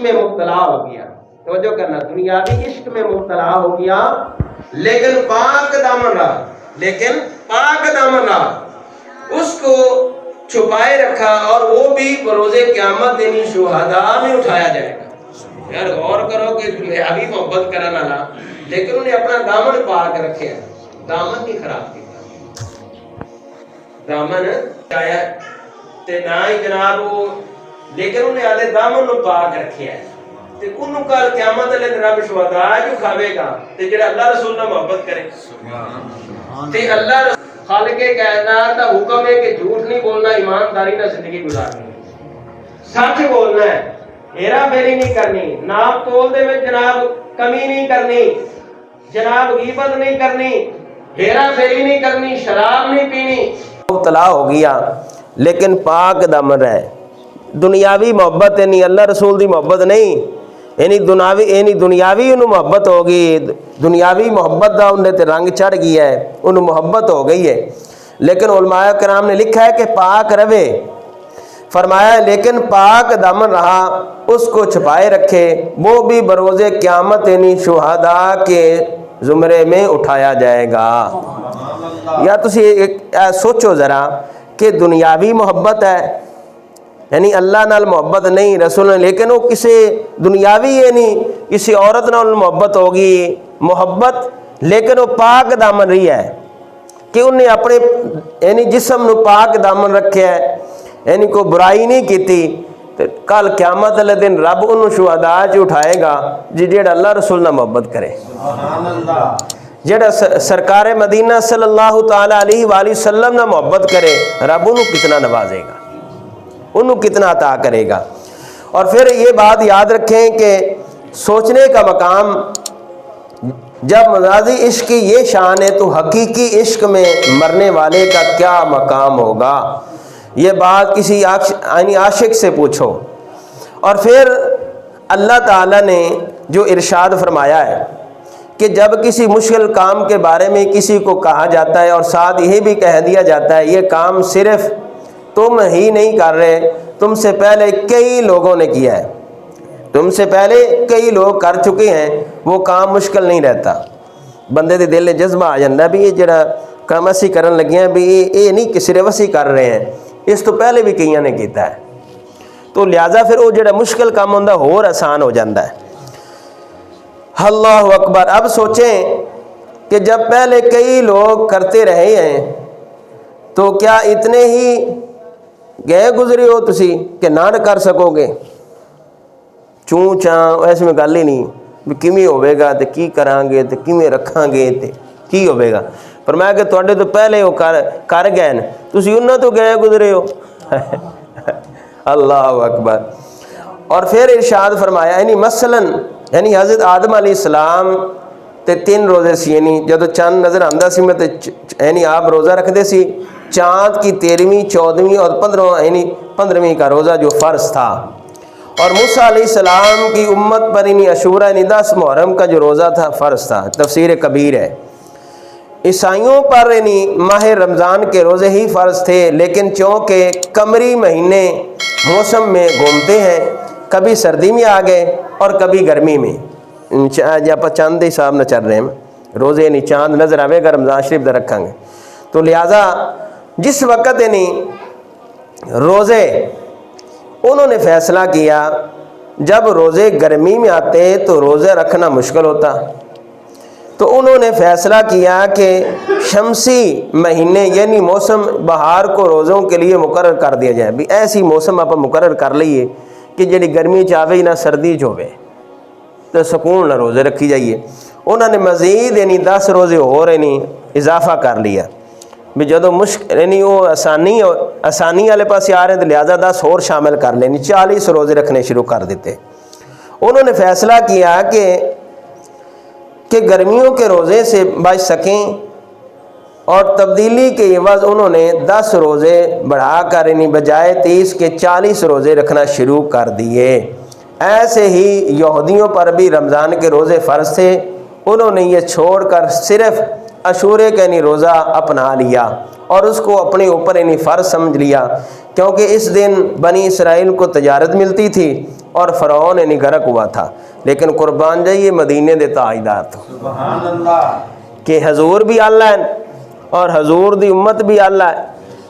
میں مبتلا ہو گیا، توجہ کرنا، دنیاوی عشق میں مبتلا ہو گیا لیکن پاک دامن رہا، اس کو چھپائے رکھا، اور وہ بھی بروز قیامت یعنی شہداء میں اٹھایا جائے گا۔ یار غور کرو کہ دنیاوی محبت کرنا نہ، لیکن انہیں اپنا دامن پاک رکھے، دامن نہیں خراب کیا، دامن چاہیا تے نہ ہی جناب وہ، لیکن انہیں آدھے دامن نو پاک رکھے ہے تے انہوں کال قیامت علیہ دن رب شہداء جو کھاوے گا تے جڑا اللہ رسول نہ محبت کرے تے اللہ خالق کائنات کا حکم ہے کہ جھوٹ نہیں بولنا، ایمانداری نہ زندگی گزارنی، سچ بولنا ہے، ہیرا پھیری نہیں کرنی، ناپ تول دے میں جناب کمی نہیں کرنی، جناب غیبت نہیں کرنی، ہیرا پھیری نہیں کرنی، شراب نہیں پینی۔ مبتلا ہو گیا لیکن پاک دامن رہے، دنیاوی محبت یعنی اللہ رسول دی محبت نہیں، یعنی دنیاوی انہوں محبت ہو گئی، دنیاوی محبت دا انہیں تے رنگ چڑھ گیا ہے، انہوں محبت ہو گئی ہے، لیکن علماء کرام نے لکھا ہے کہ پاک رہے، فرمایا لیکن پاک دامن رہا، اس کو چھپائے رکھے، وہ بھی بروز قیامت یعنی شہداء کے زمرے میں اٹھایا جائے گا۔ یا تسی سوچو ذرا کہ دنیاوی محبت ہے یعنی اللہ نال محبت نہیں رسول نے، لیکن وہ کسی دنیاوی یعنی کسی عورت نال محبت ہوگی، محبت لیکن وہ پاک دامن رہی ہے کہ انہیں اپنے یعنی جسم نو پاک دامن رکھے ہے، یعنی کوئی برائی نہیں کیتی، کل قیامت والے دن رب انہوں شہداء چ اٹھائے گا جیڑا اللہ رسول نہ محبت کرے، جیڑا سرکار مدینہ صلی اللہ تعالی علیہ وآلہ وسلم نہ محبت کرے، رب انہوں کتنا نوازے گا، انہوں کتنا عطا کرے گا۔ اور پھر یہ بات یاد رکھیں کہ سوچنے کا مقام، جب مجازی عشق کی یہ شان ہے تو حقیقی عشق میں مرنے والے کا کیا مقام ہوگا، یہ بات کسی عاشق سے پوچھو۔ اور پھر اللہ تعالیٰ نے جو ارشاد فرمایا ہے کہ جب کسی مشکل کام کے بارے میں کسی کو کہا جاتا ہے اور ساتھ یہ بھی کہہ دیا جاتا ہے یہ کام صرف تم ہی نہیں کر رہے، تم سے پہلے کئی لوگوں نے کیا ہے، تم سے پہلے کئی لوگ کر چکے ہیں، وہ کام مشکل نہیں رہتا، بندے دے دل جذبہ آ جاتا بھی یہ جڑا کام اسی کرن لگے ہیں بھی یہ نہیں کہ صرف اسی کر رہے ہیں، اس تو پہلے بھی کئیاں نے کیتا ہے، تو لہٰذا پھر وہ جڑا مشکل کام ہوندہ اور آسان ہو جاتا ہے۔ اللہ اکبر۔ اب سوچیں کہ جب پہلے کئی لوگ کرتے رہے ہیں تو کیا اتنے ہی گئے گزرے ہو تسی کہ نہ کر سکو گے؟ چوں چاں ایسے میں گل ہی نہیں بھی کیویں ہوے گا تے کی کران گے تے کیویں رکھاں گے تے کی ہوے گا، فرمایا کہ تواڈے تو پہلے وہ کر گئے نے، تسی انہاں تو گئے گزرے ہو۔ اللہ اکبر۔ اور پھر ارشاد فرمایا یعنی مثلاً یعنی حضرت آدم علیہ السلام تے 3 روزے سی، یعنی جدو چاند نظر آندا سی میں تے یعنی آپ روزہ رکھ دے سی، چاند کی 13ویں 14ویں اور 15واں یعنی 15ویں کا روزہ جو فرض تھا، اور موسیٰ علیہ السلام کی امت پر یعنی عاشورہ یعنی 10 محرم کا جو روزہ تھا فرض تھا، تفسیر کبیر ہے۔ عیسائیوں پر یعنی ماہ رمضان کے روزے ہی فرض تھے، لیکن چونکہ قمری مہینے موسم میں گھومتے ہیں، کبھی سردی میں آ گئے اور کبھی گرمی میں، جب چاند کے حساب نہ چل رہے ہیں روزے نہیں، چاند نظر آئے گا رمضان شریف دا رکھیں گے، تو لہٰذا جس وقت یعنی روزے انہوں نے فیصلہ کیا جب روزے گرمی میں آتے تو روزے رکھنا مشکل ہوتا، تو انہوں نے فیصلہ کیا کہ شمسی مہینے یعنی موسم بہار کو روزوں کے لیے مقرر کر دیا جائے، بھی ایسی موسم آپ مقرر کر لئیے کہ جڑی گرمی چاہے نہ سردی چوے تو سکون نہ روزے رکھی جائیے۔ انہوں نے مزید یعنی 10 روزے اور یعنی اضافہ کر لیا، بھی جدو مشکل یعنی وہ آسانی والے پاس آ رہے ہیں تو لہٰذا 10 اور شامل کر لیں، 40 روزے رکھنے شروع کر دیتے۔ انہوں نے فیصلہ کیا کہ گرمیوں کے روزے سے بچ سکیں، اور تبدیلی کے عوض انہوں نے 10 روزے بڑھا کر یعنی بجائے 30 کے 40 روزے رکھنا شروع کر دیے۔ ایسے ہی یہودیوں پر بھی رمضان کے روزے فرض تھے، انہوں نے یہ چھوڑ کر صرف عاشورے کا یعنی روزہ اپنا لیا اور اس کو اپنے اوپر یعنی فرض سمجھ لیا، کیونکہ اس دن بنی اسرائیل کو تجارت ملتی تھی، اور فرعون یعنی غرق ہوا تھا، لیکن قربان جائیے مدینے دے تاجدار تو سبحان اللہ، کہ حضور بھی اللہ ہے اور حضور دی امت بھی اللہ ہے۔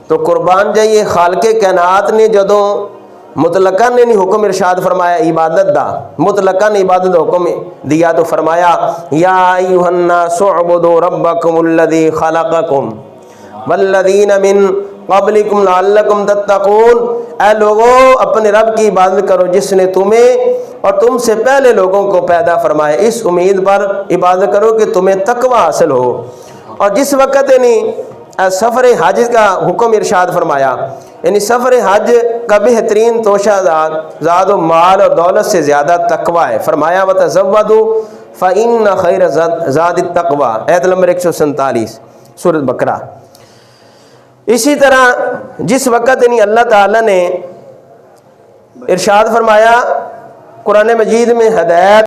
تو قربان جائیے خالق کائنات نے جدوں مطلقاً نہیں حکم ارشاد فرمایا عبادت دا، مطلقاً عبادت دا حکم دیا تو فرمایا یا ایھا الناس اعبدوا ربکم الذی خلقکم والذین من قبلکم لعلکم تتقون، اے لوگوں اپنے رب کی عبادت کرو جس نے تمہیں اور تم سے پہلے لوگوں کو پیدا فرمایا، اس امید پر عبادت کرو کہ تمہیں تقوی حاصل ہو۔ اور جس وقت یعنی سفر حج کا حکم ارشاد فرمایا، یعنی سفر حج کا بہترین توشہ زاد و مال اور دولت سے زیادہ تقوی ہے، فرمایا وَتَزَوَّدُوا فَإِنَّ خَيْرَ زَادِ التَّقْوَىٰ، آیت نمبر 147 سورۃ بقرہ۔ اسی طرح جس وقت یعنی اللہ تعالیٰ نے ارشاد فرمایا قرآن مجید میں ہدایت